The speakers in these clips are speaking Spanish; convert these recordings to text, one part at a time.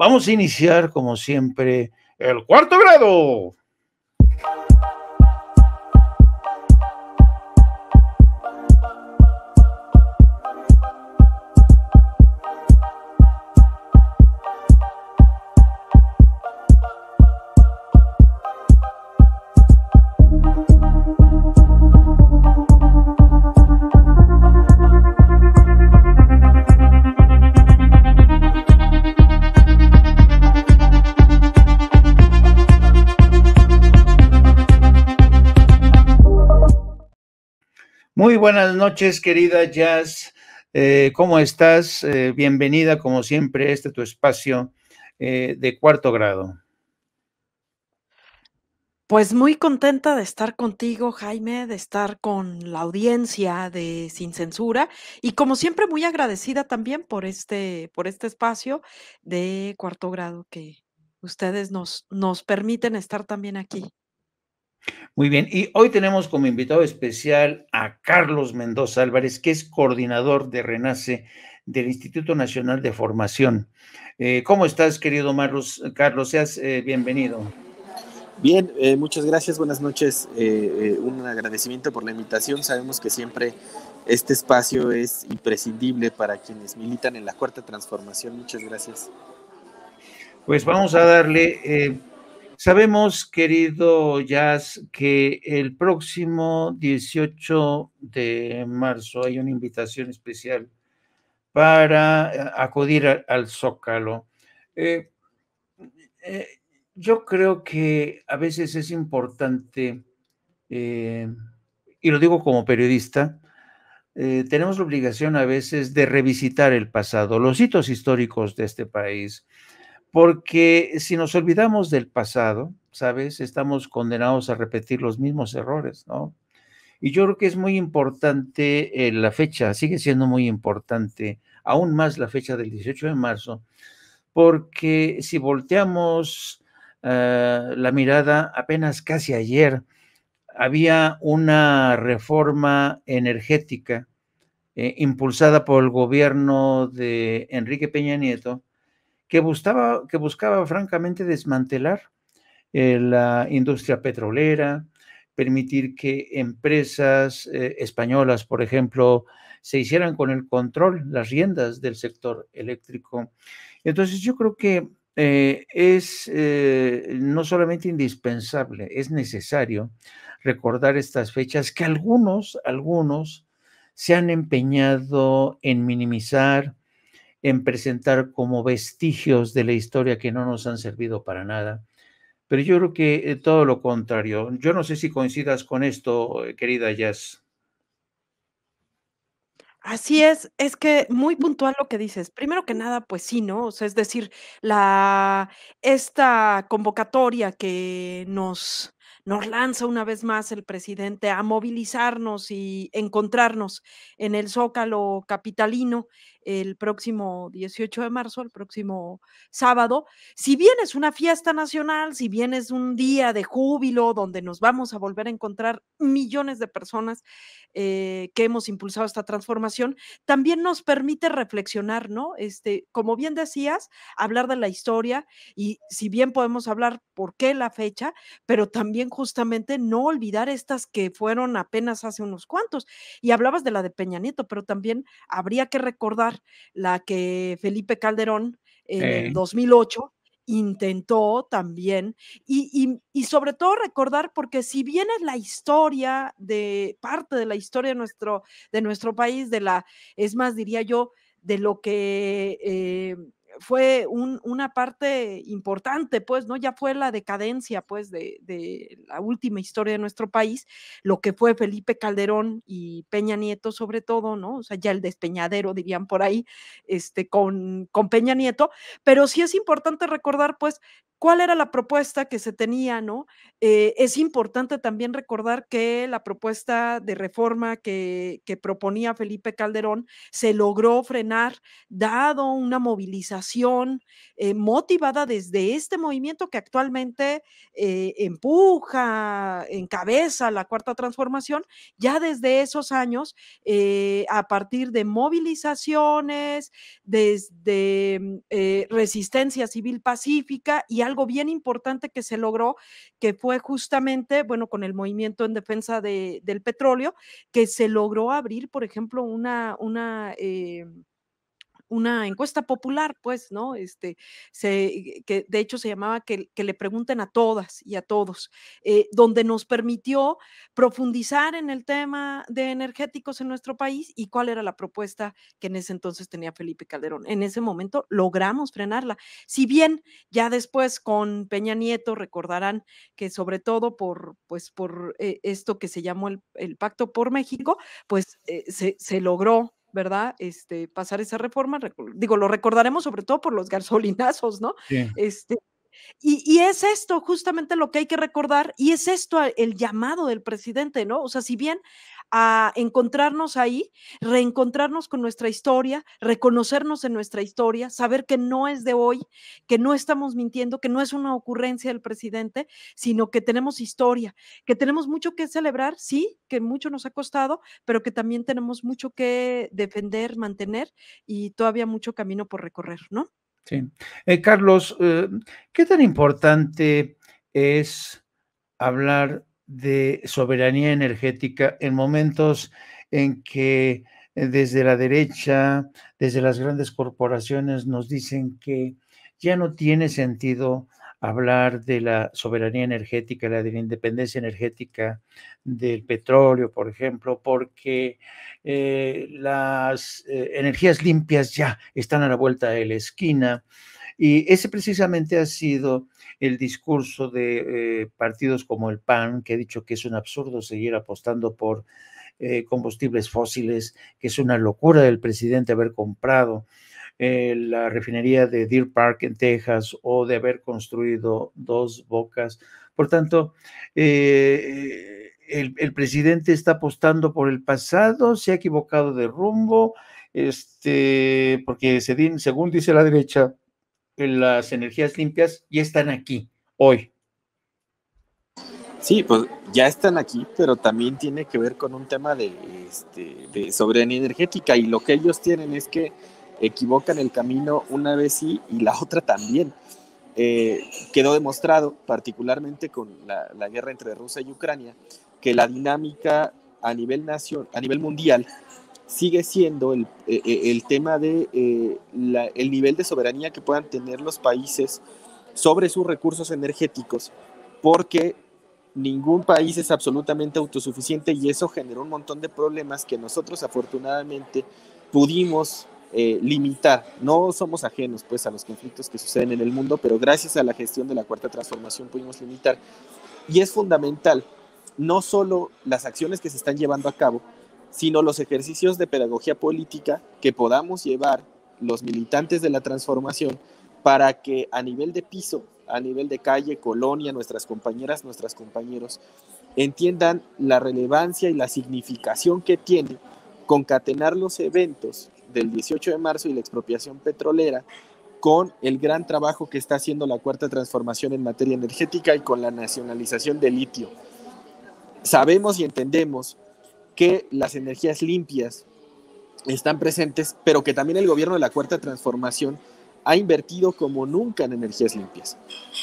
vamos a iniciar, como siempre, el cuarto grado. Muy buenas noches, querida Jazz. ¿Cómo estás? Bienvenida, como siempre, a este tu espacio de cuarto grado. Pues muy contenta de estar contigo, Jaime, de estar con la audiencia de Sin Censura y como siempre muy agradecida también por este espacio de cuarto grado que ustedes nos permiten estar también aquí. Muy bien, y hoy tenemos como invitado especial a Carlos Mendoza Álvarez, que es coordinador de RENACE del Instituto Nacional de Formación. ¿Cómo estás, querido Carlos? Seas bienvenido. Bien, muchas gracias, buenas noches. Un agradecimiento por la invitación. Sabemos que siempre este espacio es imprescindible para quienes militan en la Cuarta Transformación. Muchas gracias. Pues vamos a darle. Sabemos, querido Jazz, que el próximo 18 de marzo hay una invitación especial para acudir al Zócalo. Eh, eh, yo creo que a veces es importante, y lo digo como periodista, tenemos la obligación a veces de revisitar el pasado, los hitos históricos de este país, porque si nos olvidamos del pasado, ¿sabes? Estamos condenados a repetir los mismos errores, ¿no? Y yo creo que es muy importante la fecha, sigue siendo muy importante, aún más la fecha del 18 de marzo, porque si volteamos la mirada, apenas casi ayer había una reforma energética impulsada por el gobierno de Enrique Peña Nieto, que buscaba francamente desmantelar la industria petrolera, permitir que empresas españolas, por ejemplo, se hicieran con el control, las riendas del sector eléctrico. Entonces yo creo que es no solamente indispensable, es necesario recordar estas fechas que algunos se han empeñado en minimizar, en presentar como vestigios de la historia que no nos han servido para nada. Pero yo creo que todo lo contrario. Yo no sé si coincidas con esto, querida Jazz. Así es que muy puntual lo que dices. Primero que nada, pues sí, ¿no? O sea, es decir, esta convocatoria que nos lanza una vez más el presidente a movilizarnos y encontrarnos en el Zócalo capitalino el próximo 18 de marzo, el próximo sábado. Si bien es una fiesta nacional, si bien es un día de júbilo donde nos vamos a volver a encontrar millones de personas que hemos impulsado esta transformación, también nos permite reflexionar, ¿no? Como bien decías, hablar de la historia y si bien podemos hablar por qué la fecha, pero también justamente no olvidar estas que fueron apenas hace unos cuantos. Y hablabas de la de Peña Nieto, pero también habría que recordar la que Felipe Calderón en el Eh, 2008 intentó también y sobre todo recordar, porque si bien es la historia de parte de la historia de nuestro país, es más, diría yo, de lo que fue una parte importante, pues, ¿no? Ya fue la decadencia, pues, de la última historia de nuestro país, lo que fue Felipe Calderón y Peña Nieto, sobre todo, ¿no? O sea, ya el despeñadero, dirían por ahí, con Peña Nieto, pero sí es importante recordar, pues, ¿cuál era la propuesta que se tenía, no? Es importante también recordar que la propuesta de reforma que proponía Felipe Calderón se logró frenar, dado una movilización motivada desde este movimiento que actualmente empuja, encabeza la Cuarta Transformación, ya desde esos años, a partir de movilizaciones, desde resistencia civil pacífica y algo bien importante que se logró, que fue justamente, bueno, con el movimiento en defensa del petróleo, que se logró abrir, por ejemplo, una encuesta popular, pues, ¿no? Que de hecho se llamaba que le pregunten a todas y a todos, donde nos permitió profundizar en el tema de energéticos en nuestro país y cuál era la propuesta que en ese entonces tenía Felipe Calderón. En ese momento logramos frenarla. Si bien ya después con Peña Nieto recordarán que sobre todo por esto que se llamó el Pacto por México, pues se logró, ¿verdad? Pasar esa reforma, digo, lo recordaremos sobre todo por los gasolinazos, ¿no? Sí. Y es esto justamente lo que hay que recordar, y es esto el llamado del presidente, ¿no? O sea, si bien a encontrarnos ahí, reencontrarnos con nuestra historia, reconocernos en nuestra historia, saber que no es de hoy, que no estamos mintiendo, que no es una ocurrencia del presidente, sino que tenemos historia, que tenemos mucho que celebrar, sí, que mucho nos ha costado, pero que también tenemos mucho que defender, mantener y todavía mucho camino por recorrer, ¿no? Sí. Carlos, ¿qué tan importante es hablar de soberanía energética en momentos en que desde la derecha, desde las grandes corporaciones nos dicen que ya no tiene sentido hablar de la soberanía energética, de la independencia energética del petróleo, por ejemplo, porque las energías limpias ya están a la vuelta de la esquina? Y ese precisamente ha sido el discurso de partidos como el PAN, que ha dicho que es un absurdo seguir apostando por combustibles fósiles, que es una locura del presidente haber comprado la refinería de Deer Park en Texas o de haber construido Dos Bocas. Por tanto, el presidente está apostando por el pasado, se ha equivocado de rumbo, porque según dice la derecha, las energías limpias ya están aquí, hoy. Sí, pues ya están aquí, pero también tiene que ver con un tema de soberanía energética, y lo que ellos tienen es que equivocan el camino una vez sí y la otra también. Quedó demostrado, particularmente con la guerra entre Rusia y Ucrania, que la dinámica a nivel mundial sigue siendo el tema de el nivel de soberanía que puedan tener los países sobre sus recursos energéticos, porque ningún país es absolutamente autosuficiente, y eso generó un montón de problemas que nosotros afortunadamente pudimos limitar. No somos ajenos pues a los conflictos que suceden en el mundo, pero gracias a la gestión de la Cuarta Transformación pudimos limitar. Y es fundamental no solo las acciones que se están llevando a cabo, sino los ejercicios de pedagogía política que podamos llevar los militantes de la transformación, para que a nivel de piso, a nivel de calle, colonia, nuestras compañeras, nuestros compañeros entiendan la relevancia y la significación que tiene concatenar los eventos del 18 de marzo y la expropiación petrolera con el gran trabajo que está haciendo la Cuarta Transformación en materia energética y con la nacionalización del litio. Sabemos y entendemos que las energías limpias están presentes, pero que también el gobierno de la Cuarta Transformación ha invertido como nunca en energías limpias.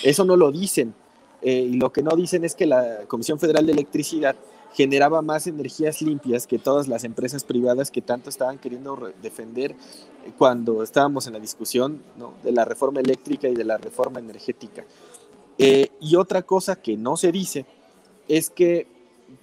Eso no lo dicen, y lo que no dicen es que la Comisión Federal de Electricidad generaba más energías limpias que todas las empresas privadas que tanto estaban queriendo defender cuando estábamos en la discusión, ¿no?, de la reforma eléctrica y de la reforma energética. Y otra cosa que no se dice es que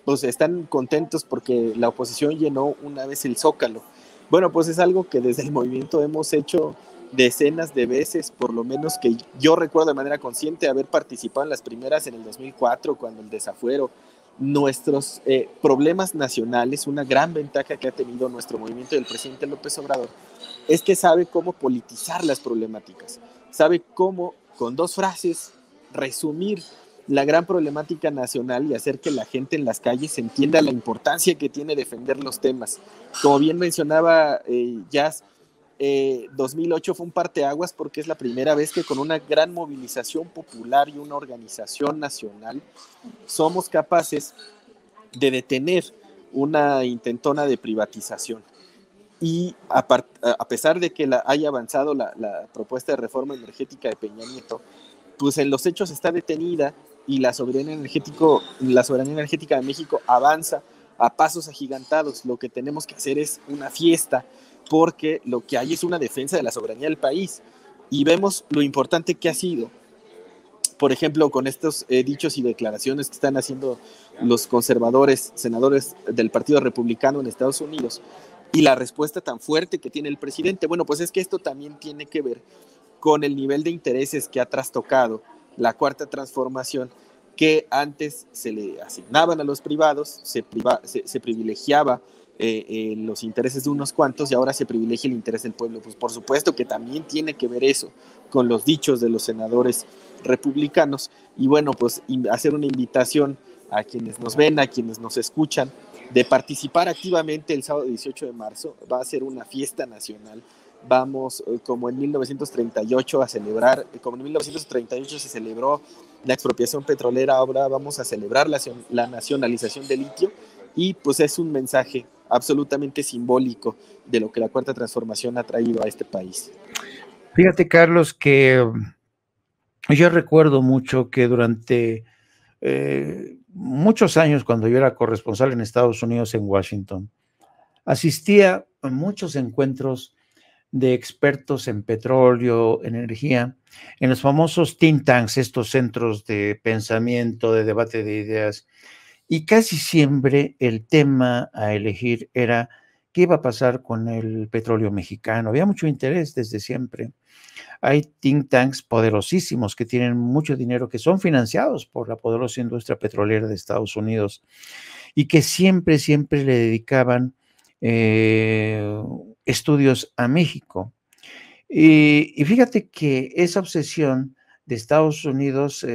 pues están contentos porque la oposición llenó una vez el Zócalo. Bueno, pues es algo que desde el movimiento hemos hecho decenas de veces, por lo menos que yo recuerdo de manera consciente haber participado en las primeras en el 2004, cuando el desafuero. Nuestros problemas nacionales, una gran ventaja que ha tenido nuestro movimiento del presidente López Obrador, es que sabe cómo politizar las problemáticas, sabe cómo con dos frases resumir la gran problemática nacional y hacer que la gente en las calles entienda la importancia que tiene defender los temas. Como bien mencionaba Jazz, 2008 fue un parteaguas porque es la primera vez que con una gran movilización popular y una organización nacional somos capaces de detener una intentona de privatización. Y a pesar de que haya avanzado la propuesta de reforma energética de Peña Nieto, pues en los hechos está detenida y la soberanía energética de México avanza a pasos agigantados. Lo que tenemos que hacer es una fiesta, porque lo que hay es una defensa de la soberanía del país. Y vemos lo importante que ha sido, por ejemplo, con estos dichos y declaraciones que están haciendo los conservadores, senadores del Partido Republicano en Estados Unidos, y la respuesta tan fuerte que tiene el presidente. Bueno, pues es que esto también tiene que ver con el nivel de intereses que ha trastocado la Cuarta Transformación, que antes se le asignaban a los privados, se privilegiaba los intereses de unos cuantos y ahora se privilegia el interés del pueblo. Pues por supuesto que también tiene que ver eso con los dichos de los senadores republicanos. Y bueno, pues hacer una invitación a quienes nos ven, a quienes nos escuchan, de participar activamente el sábado 18 de marzo. Va a ser una fiesta nacional. Vamos, como en 1938 a celebrar, como en 1938 se celebró la expropiación petrolera, ahora vamos a celebrar la nacionalización del litio, y pues es un mensaje absolutamente simbólico de lo que la Cuarta Transformación ha traído a este país. Fíjate, Carlos, que yo recuerdo mucho que durante muchos años, cuando yo era corresponsal en Estados Unidos, en Washington, asistía a muchos encuentros de expertos en petróleo, energía, en los famosos think tanks, estos centros de pensamiento, de debate de ideas, y casi siempre el tema a elegir era qué iba a pasar con el petróleo mexicano. Había mucho interés desde siempre. Hay think tanks poderosísimos que tienen mucho dinero, que son financiados por la poderosa industria petrolera de Estados Unidos y que siempre le dedicaban estudios a México. Y fíjate que esa obsesión de Estados Unidos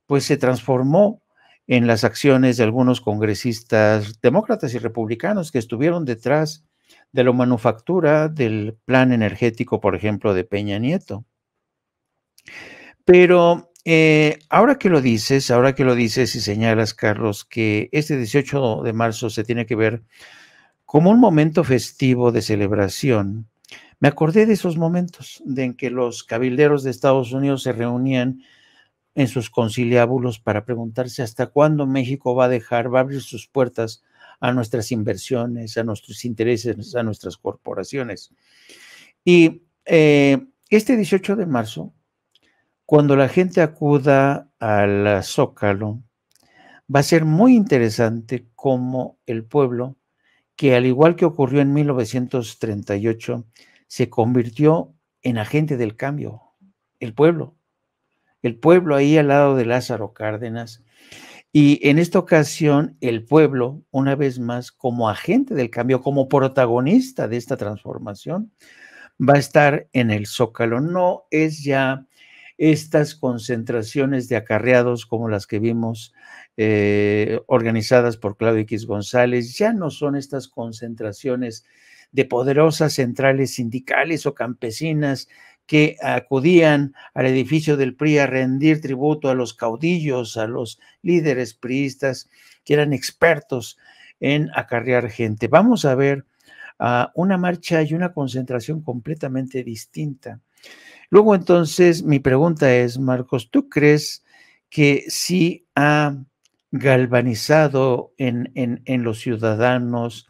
pues se transformó en las acciones de algunos congresistas demócratas y republicanos que estuvieron detrás de la manufactura del plan energético, por ejemplo, de Peña Nieto. Pero ahora que lo dices y señalas, Carlos, que este 18 de marzo se tiene que ver como un momento festivo de celebración, me acordé de esos momentos en que los cabilderos de Estados Unidos se reunían en sus conciliábulos para preguntarse hasta cuándo México va a abrir sus puertas a nuestras inversiones, a nuestros intereses, a nuestras corporaciones. Y este 18 de marzo, cuando la gente acuda al Zócalo, va a ser muy interesante cómo el pueblo, que al igual que ocurrió en 1938, se convirtió en agente del cambio. El pueblo ahí al lado de Lázaro Cárdenas. Y en esta ocasión, el pueblo, una vez más, como agente del cambio, como protagonista de esta transformación, va a estar en el Zócalo. No es ya estas concentraciones de acarreados como las que vimos organizadas por Claudio X González, ya no son estas concentraciones de poderosas centrales sindicales o campesinas que acudían al edificio del PRI a rendir tributo a los caudillos, a los líderes priistas, que eran expertos en acarrear gente. Vamos a ver una marcha y una concentración completamente distinta. Luego, entonces, mi pregunta es, Marcos, ¿tú crees que sí ha galvanizado en los ciudadanos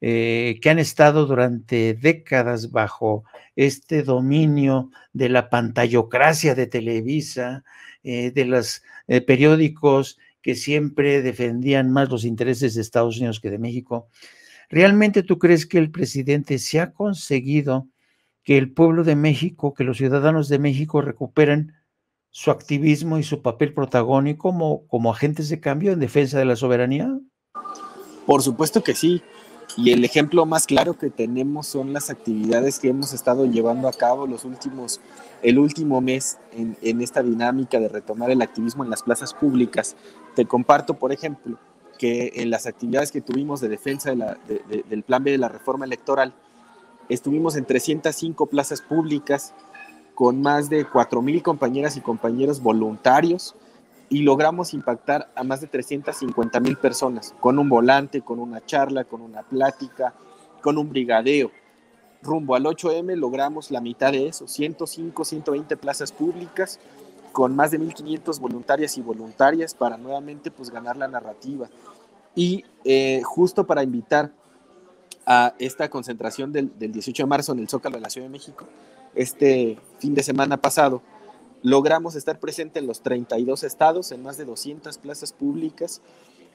que han estado durante décadas bajo este dominio de la pantallocracia de Televisa, de los periódicos que siempre defendían más los intereses de Estados Unidos que de México? ¿Realmente tú crees que el presidente se ha conseguido que el pueblo de México, que los ciudadanos de México recuperen su activismo y su papel protagónico como agentes de cambio en defensa de la soberanía? Por supuesto que sí. Y el ejemplo más claro que tenemos son las actividades que hemos estado llevando a cabo el último mes en esta dinámica de retomar el activismo en las plazas públicas. Te comparto, por ejemplo, que en las actividades que tuvimos de defensa del Plan B de la reforma electoral, estuvimos en 305 plazas públicas con más de 4,000 compañeras y compañeros voluntarios, y logramos impactar a más de 350,000 personas, con un volante, con una charla, con una plática, con un brigadeo. Rumbo al 8M logramos la mitad de eso, 105, 120 plazas públicas, con más de 1,500 voluntarias y voluntarias para nuevamente pues ganar la narrativa. Y justo para invitar a esta concentración del 18 de marzo en el Zócalo de la Ciudad de México, este fin de semana pasado, logramos estar presentes en los 32 estados, en más de 200 plazas públicas,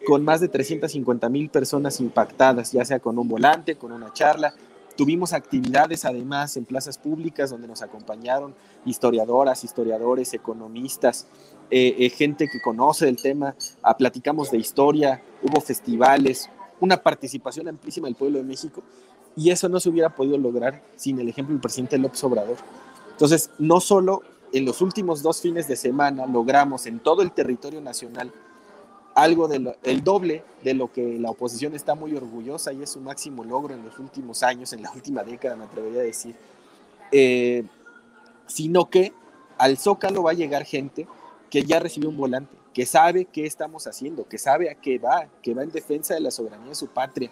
con más de 350,000 personas impactadas, ya sea con un volante, con una charla. Tuvimos actividades además en plazas públicas donde nos acompañaron historiadoras, historiadores, economistas, gente que conoce el tema, platicamos de historia, hubo festivales, una participación amplísima del pueblo de México, y eso no se hubiera podido lograr sin el ejemplo del presidente López Obrador. Entonces, no solo en los últimos 2 fines de semana logramos en todo el territorio nacional algo el doble de lo que la oposición está muy orgullosa, y es su máximo logro en los últimos años, en la última década, me atrevería a decir, sino que al Zócalo va a llegar gente que ya recibió un volante, que sabe qué estamos haciendo, que sabe a qué va, que va en defensa de la soberanía de su patria,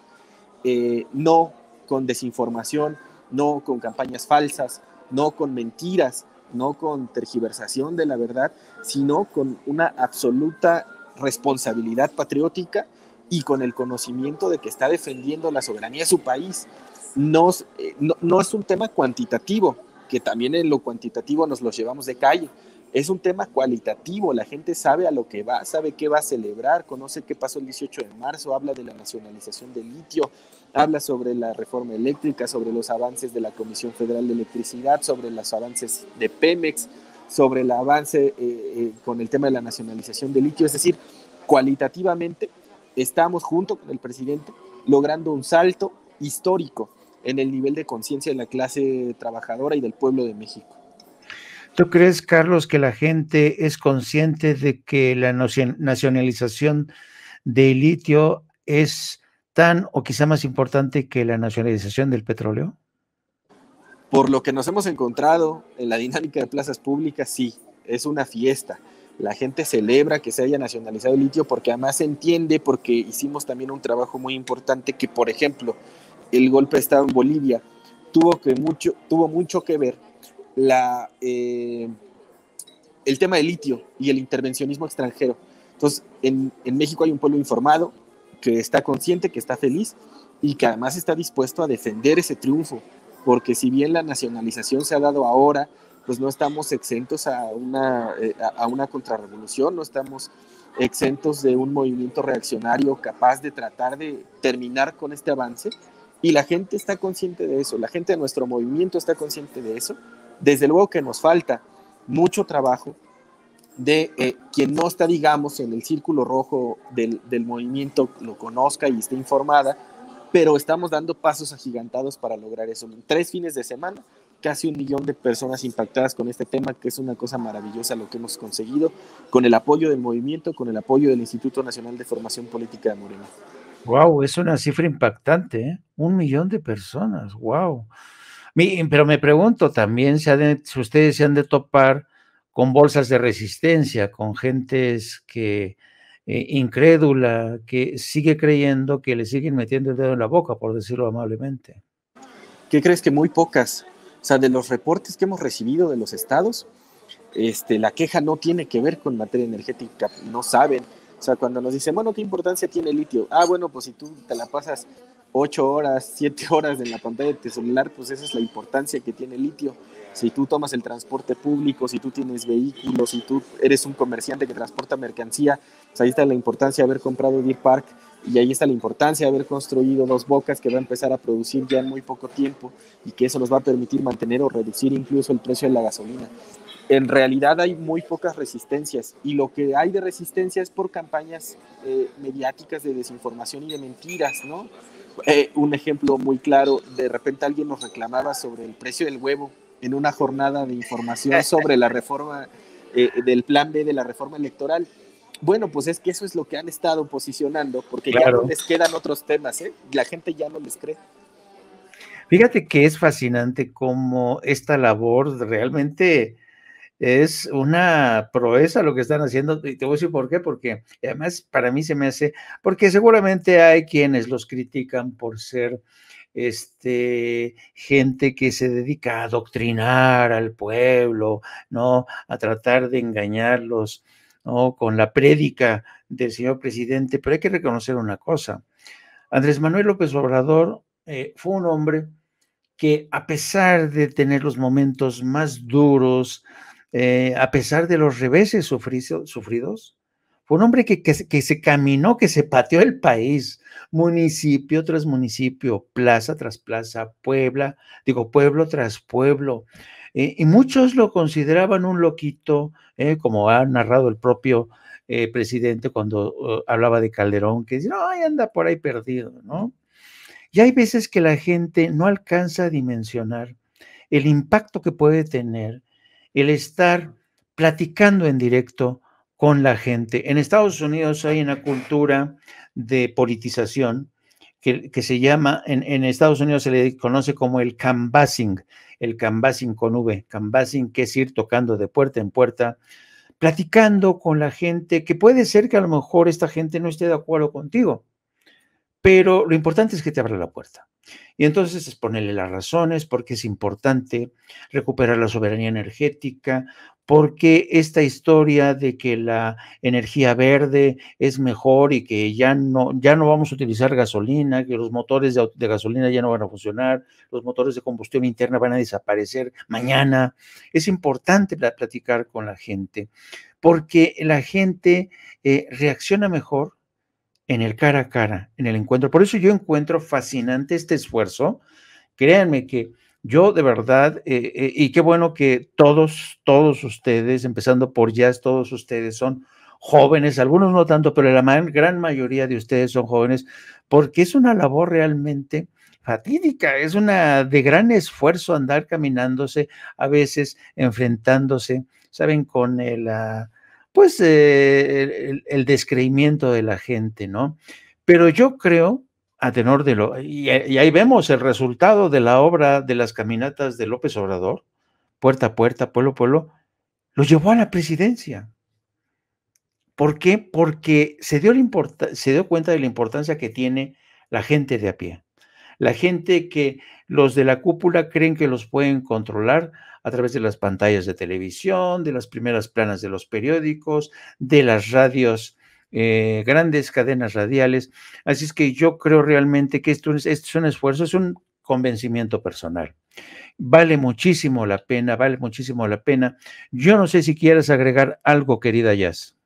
no con desinformación, no con campañas falsas, no con mentiras, no con tergiversación de la verdad, sino con una absoluta responsabilidad patriótica y con el conocimiento de que está defendiendo la soberanía de su país. No es un tema cuantitativo, que también en lo cuantitativo nos lo llevamos de calle. Es un tema cualitativo, la gente sabe a lo que va, sabe qué va a celebrar, conoce qué pasó el 18 de marzo, habla de la nacionalización del litio, habla sobre la reforma eléctrica, sobre los avances de la Comisión Federal de Electricidad, sobre los avances de Pemex, sobre el avance con el tema de la nacionalización del litio. Es decir, cualitativamente estamos junto con el presidente logrando un salto histórico en el nivel de conciencia de la clase trabajadora y del pueblo de México. ¿Tú crees, Carlos, que la gente es consciente de que la nacionalización del litio es tan o quizá más importante que la nacionalización del petróleo? Por lo que nos hemos encontrado en la dinámica de plazas públicas, sí, es una fiesta. La gente celebra que se haya nacionalizado el litio porque además se entiende, porque hicimos también un trabajo muy importante que, por ejemplo, el golpe de Estado en Bolivia tuvo mucho que ver el tema del litio y el intervencionismo extranjero. Entonces, en México hay un pueblo informado, que está consciente, que está feliz y que además está dispuesto a defender ese triunfo, porque si bien la nacionalización se ha dado ahora, pues no estamos exentos a una contrarrevolución, no estamos exentos de un movimiento reaccionario capaz de tratar de terminar con este avance, y la gente está consciente de eso, la gente de nuestro movimiento está consciente de eso. Desde luego que nos falta mucho trabajo de quien no está, digamos, en el círculo rojo del movimiento, lo conozca y esté informada, pero estamos dando pasos agigantados para lograr eso. En 3 fines de semana, casi 1 millón de personas impactadas con este tema, que es una cosa maravillosa lo que hemos conseguido, con el apoyo del movimiento, con el apoyo del Instituto Nacional de Formación Política de Morena. Wow, es una cifra impactante, ¿eh? 1 millón de personas, wow. Pero me pregunto también si ustedes se han de topar con bolsas de resistencia, con gentes que incrédula, que sigue creyendo que le siguen metiendo el dedo en la boca, por decirlo amablemente. ¿Qué crees? Que muy pocas. O sea, de los reportes que hemos recibido de los estados, la queja no tiene que ver con materia energética, no saben. O sea, cuando nos dicen, bueno, ¿qué importancia tiene el litio? Bueno, pues si tú te la pasas 8 horas, 7 horas en la pantalla de tu celular, pues esa es la importancia que tiene el litio. Si tú tomas el transporte público, si tú tienes vehículos, si tú eres un comerciante que transporta mercancía, pues ahí está la importancia de haber comprado Deer Park, y ahí está la importancia de haber construido Dos Bocas, que va a empezar a producir ya en muy poco tiempo, y que eso nos va a permitir mantener o reducir incluso el precio de la gasolina. En realidad hay muy pocas resistencias, y lo que hay de resistencia es por campañas mediáticas de desinformación y de mentiras, ¿no? Un ejemplo muy claro, de repente alguien nos reclamaba sobre el precio del huevo en una jornada de información sobre la reforma del plan B de la reforma electoral. Bueno, pues es que eso es lo que han estado posicionando, porque ya no Claro. les quedan otros temas, ¿eh? La gente ya no les cree. Fíjate que es fascinante cómo esta labor realmente es una proeza lo que están haciendo, y te voy a decir por qué, porque además para mí se me hace, porque seguramente hay quienes los critican por ser gente que se dedica a adoctrinar al pueblo, ¿no? A tratar de engañarlos, ¿no? Con la prédica del señor presidente, pero hay que reconocer una cosa. Andrés Manuel López Obrador fue un hombre que a pesar de tener los momentos más duros, a pesar de los reveses sufridos, fue un hombre que se caminó, que se pateó el país, municipio tras municipio, plaza tras plaza, pueblo tras pueblo. Y muchos lo consideraban un loquito, como ha narrado el propio presidente cuando hablaba de Calderón, que dice, no, anda por ahí perdido, ¿no? Y hay veces que la gente no alcanza a dimensionar el impacto que puede tener el estar platicando en directo con la gente. En Estados Unidos hay una cultura de politización que se llama, en Estados Unidos se le conoce como el canvassing con V, canvassing, que es ir tocando de puerta en puerta, platicando con la gente, que puede ser que a lo mejor esta gente no esté de acuerdo contigo, pero lo importante es que te abra la puerta. Y entonces es ponerle las razones, porque es importante recuperar la soberanía energética, porque esta historia de que la energía verde es mejor y que ya no vamos a utilizar gasolina, que los motores de gasolina ya no van a funcionar, los motores de combustión interna van a desaparecer mañana. Es importante platicar con la gente, porque la gente reacciona mejor en el cara a cara, en el encuentro. Por eso yo encuentro fascinante este esfuerzo. Créanme que yo de verdad, y qué bueno que todos ustedes, empezando por Jazz, todos ustedes son jóvenes, algunos no tanto, pero la gran mayoría de ustedes son jóvenes, porque es una labor realmente fatídica, es una de gran esfuerzo andar caminándose, a veces enfrentándose, ¿saben? Con pues el descreimiento de la gente, ¿no? Pero yo creo, a tenor de y ahí vemos el resultado de la obra de las caminatas de López Obrador, puerta a puerta, pueblo a pueblo, lo llevó a la presidencia. ¿Por qué? Porque se dio cuenta de la importancia que tiene la gente de a pie. La gente que los de la cúpula creen que los pueden controlar a través de las pantallas de televisión, de las primeras planas de los periódicos, de las radios, grandes cadenas radiales. Así es que yo creo realmente que esto es un esfuerzo, es un convencimiento personal. Vale muchísimo la pena, vale muchísimo la pena. Yo no sé si quieres agregar algo, querida Jazz.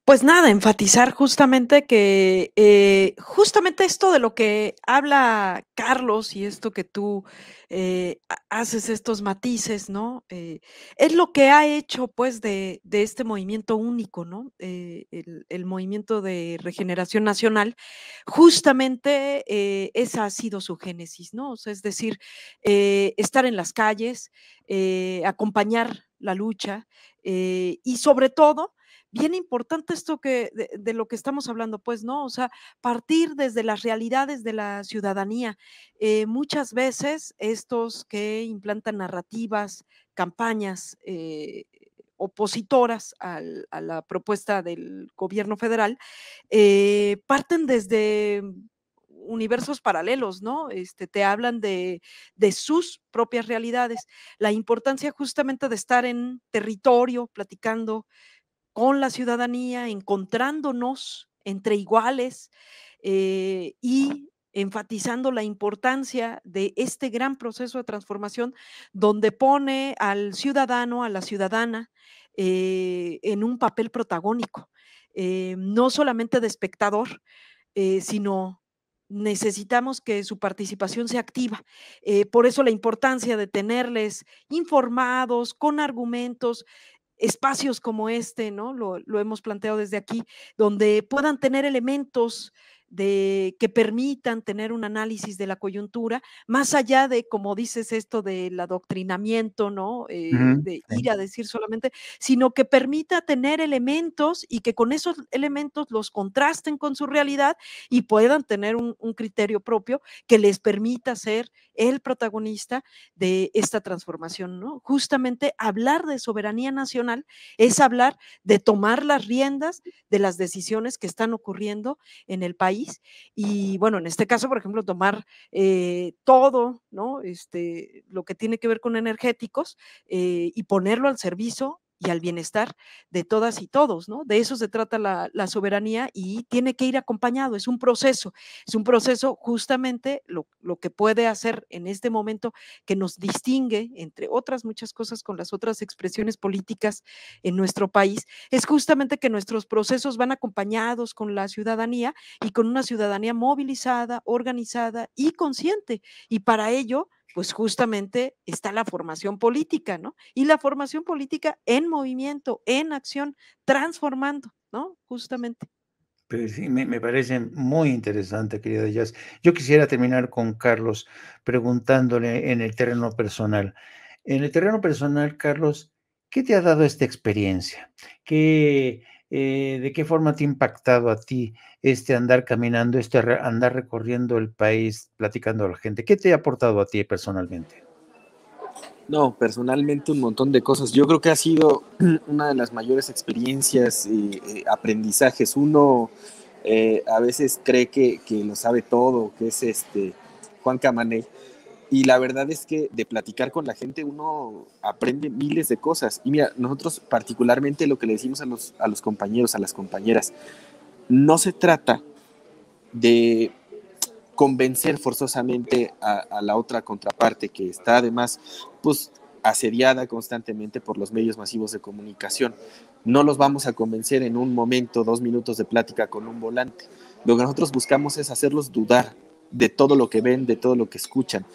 Pues nada, enfatizar justamente que, justamente esto de lo que habla Carlos y esto que tú, haces estos matices, ¿no? Es lo que ha hecho, pues, de este movimiento único, ¿no? El movimiento de regeneración nacional, justamente, esa ha sido su génesis, ¿no? O sea, es decir, estar en las calles, acompañar la lucha, y sobre todo, bien importante esto que de lo que estamos hablando, pues, ¿no? O sea, partir desde las realidades de la ciudadanía. Muchas veces estos que implantan narrativas, campañas, opositoras a la propuesta del gobierno federal, parten desde universos paralelos, ¿no? Te hablan de sus propias realidades. La importancia justamente de estar en territorio, platicando con la ciudadanía, encontrándonos entre iguales, y enfatizando la importancia de este gran proceso de transformación donde pone al ciudadano, a la ciudadana, en un papel protagónico, no solamente de espectador, sino necesitamos que su participación sea activa. Por eso la importancia de tenerles informados, con argumentos, espacios como este, ¿no? Lo hemos planteado desde aquí, donde puedan tener elementos que permitan tener un análisis de la coyuntura, más allá de, como dices, esto del adoctrinamiento, ¿no? De Sí. ir a decir solamente, sino que permita tener elementos y que con esos elementos los contrasten con su realidad y puedan tener un criterio propio que les permita ser el protagonista de esta transformación, ¿no? Justamente hablar de soberanía nacional es hablar de tomar las riendas de las decisiones que están ocurriendo en el país y, bueno, en este caso, por ejemplo, tomar todo, ¿no? Lo que tiene que ver con energéticos y ponerlo al servicio y al bienestar de todas y todos, ¿no? De eso se trata la soberanía y tiene que ir acompañado, es un proceso justamente lo que puede hacer en este momento que nos distingue, entre otras muchas cosas, con las otras expresiones políticas en nuestro país, es justamente que nuestros procesos van acompañados con la ciudadanía y con una ciudadanía movilizada, organizada y consciente. Y para ello, pues justamente está la formación política, ¿no? Y la formación política en movimiento, en acción, transformando, ¿no? Justamente. Pues sí, me parece muy interesante, querida Jazz. Yo quisiera terminar con Carlos preguntándole en el terreno personal. En el terreno personal, Carlos, ¿qué te ha dado esta experiencia? ¿De qué forma te ha impactado a ti este andar caminando, andar recorriendo el país, platicando a la gente? ¿Qué te ha aportado a ti personalmente? No, personalmente un montón de cosas. Yo creo que ha sido una de las mayores experiencias y aprendizajes. Uno a veces cree que lo sabe todo, que es Juan Camaney. Y la verdad es que de platicar con la gente uno aprende miles de cosas. Y mira, nosotros particularmente lo que le decimos a los compañeros, a las compañeras, no se trata de convencer forzosamente a la otra contraparte que está además pues asediada constantemente por los medios masivos de comunicación. No los vamos a convencer en un momento, 2 minutos de plática con un volante. Lo que nosotros buscamos es hacerlos dudar de todo lo que ven, de todo lo que escuchan,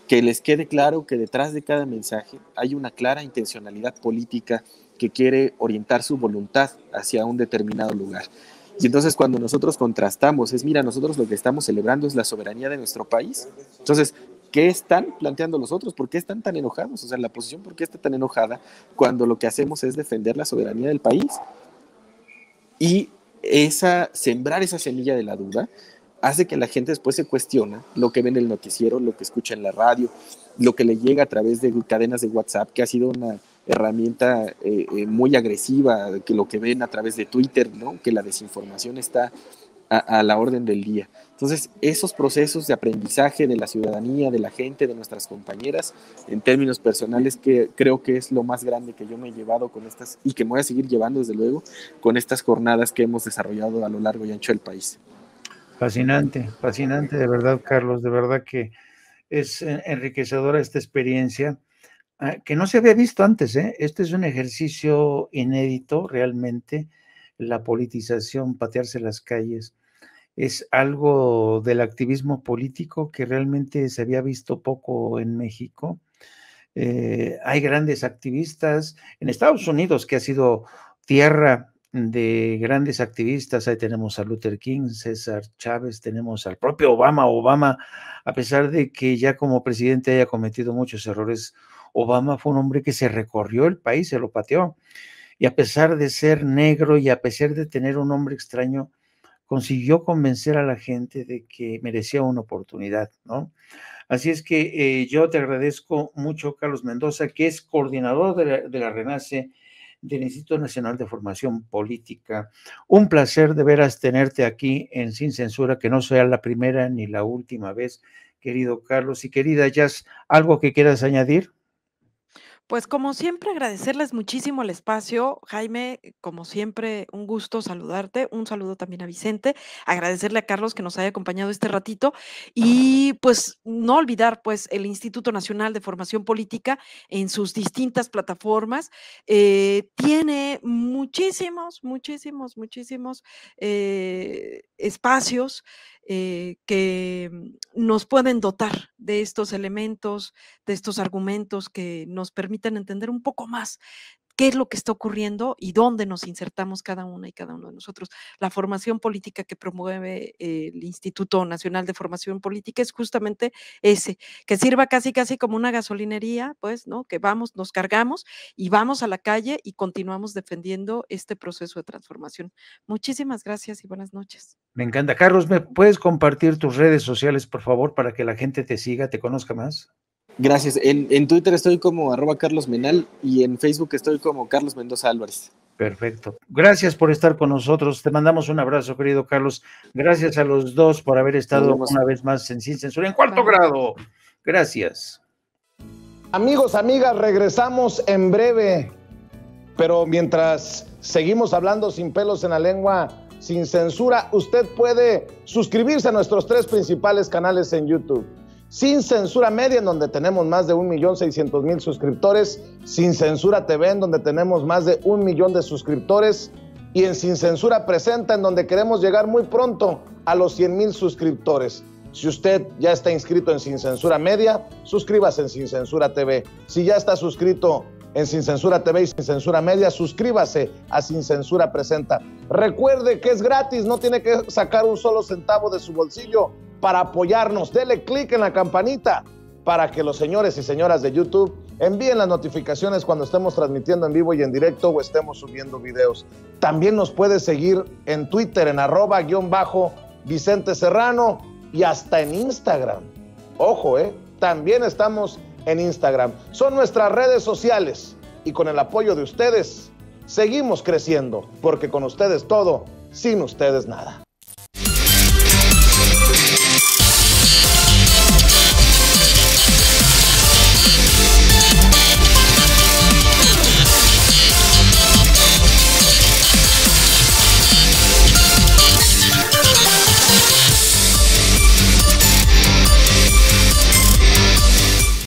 que les quede claro que detrás de cada mensaje hay una clara intencionalidad política que quiere orientar su voluntad hacia un determinado lugar. Y entonces cuando nosotros contrastamos, mira, nosotros lo que estamos celebrando es la soberanía de nuestro país. Entonces, ¿qué están planteando los otros? ¿Por qué están tan enojados? O sea, la oposición, ¿por qué está tan enojada cuando lo que hacemos es defender la soberanía del país? Y sembrar esa semilla de la duda hace que la gente después se cuestiona lo que ve en el noticiero, lo que escucha en la radio, lo que le llega a través de cadenas de WhatsApp, que ha sido una herramienta muy agresiva, que lo que ven a través de Twitter, ¿no? Que la desinformación está a la orden del día. Entonces, esos procesos de aprendizaje de la ciudadanía, de la gente, de nuestras compañeras, en términos personales, que creo que es lo más grande que yo me he llevado con estas, y que me voy a seguir llevando, desde luego, con estas jornadas que hemos desarrollado a lo largo y ancho del país. Fascinante, fascinante, de verdad, Carlos, de verdad que es enriquecedora esta experiencia que no se había visto antes, ¿eh? Este es un ejercicio inédito, realmente, la politización, patearse las calles, es algo del activismo político que realmente se había visto poco en México. Hay grandes activistas en Estados Unidos, que ha sido tierra de grandes activistas. Ahí tenemos a Luther King, César Chávez, tenemos al propio Obama. Obama, a pesar de que ya como presidente haya cometido muchos errores, Obama fue un hombre que se recorrió el país, se lo pateó. Y a pesar de ser negro y a pesar de tener un nombre extraño, consiguió convencer a la gente de que merecía una oportunidad, ¿no? Así es que yo te agradezco mucho, Carlos Mendoza, que es coordinador de la RENACE, del Instituto Nacional de Formación Política. Un placer de veras tenerte aquí en Sin Censura, que no sea la primera ni la última vez, querido Carlos. Y querida Jazz, ¿algo que quieras añadir? Pues como siempre, agradecerles muchísimo el espacio. Jaime, como siempre, un gusto saludarte. Un saludo también a Vicente. Agradecerle a Carlos que nos haya acompañado este ratito. Y pues no olvidar pues el Instituto Nacional de Formación Política en sus distintas plataformas. Tiene muchísimos espacios que nos pueden dotar de estos elementos, de estos argumentos que nos permitan entender un poco más qué es lo que está ocurriendo y dónde nos insertamos cada una y cada uno de nosotros. La formación política que promueve el Instituto Nacional de Formación Política es justamente ese, que sirva casi como una gasolinería, pues, ¿no? Que vamos, nos cargamos y vamos a la calle y continuamos defendiendo este proceso de transformación. Muchísimas gracias y buenas noches. Me encanta. Carlos, ¿me puedes compartir tus redes sociales, por favor, para que la gente te siga, te conozca más? Gracias. En Twitter estoy como @CarlosMenal y en Facebook estoy como Carlos Mendoza Álvarez. Perfecto. Gracias por estar con nosotros. Te mandamos un abrazo, querido Carlos. Gracias a los dos por haber estado una vez más en Sin Censura en Cuarto Grado. Gracias. Amigos, amigas, regresamos en breve, pero mientras seguimos hablando sin pelos en la lengua, sin censura, usted puede suscribirse a nuestros 3 principales canales en YouTube. Sin Censura Media, en donde tenemos más de 1,600,000 suscriptores, Sin Censura TV, en donde tenemos más de 1 millón de suscriptores, y en Sin Censura Presenta, en donde queremos llegar muy pronto a los 100,000 suscriptores. Si usted ya está inscrito en Sin Censura Media, suscríbase en Sin Censura TV. Si ya está suscrito en Sin Censura TV y Sin Censura Media, suscríbase a Sin Censura Presenta. Recuerde que es gratis, no tiene que sacar un solo centavo de su bolsillo para apoyarnos. Dele clic en la campanita para que los señores y señoras de YouTube envíen las notificaciones cuando estemos transmitiendo en vivo y en directo o estemos subiendo videos. También nos puede seguir en Twitter en @Vicente Serrano y hasta en Instagram. Ojo, también estamos en Instagram. Son nuestras redes sociales y con el apoyo de ustedes seguimos creciendo, porque con ustedes todo, sin ustedes nada.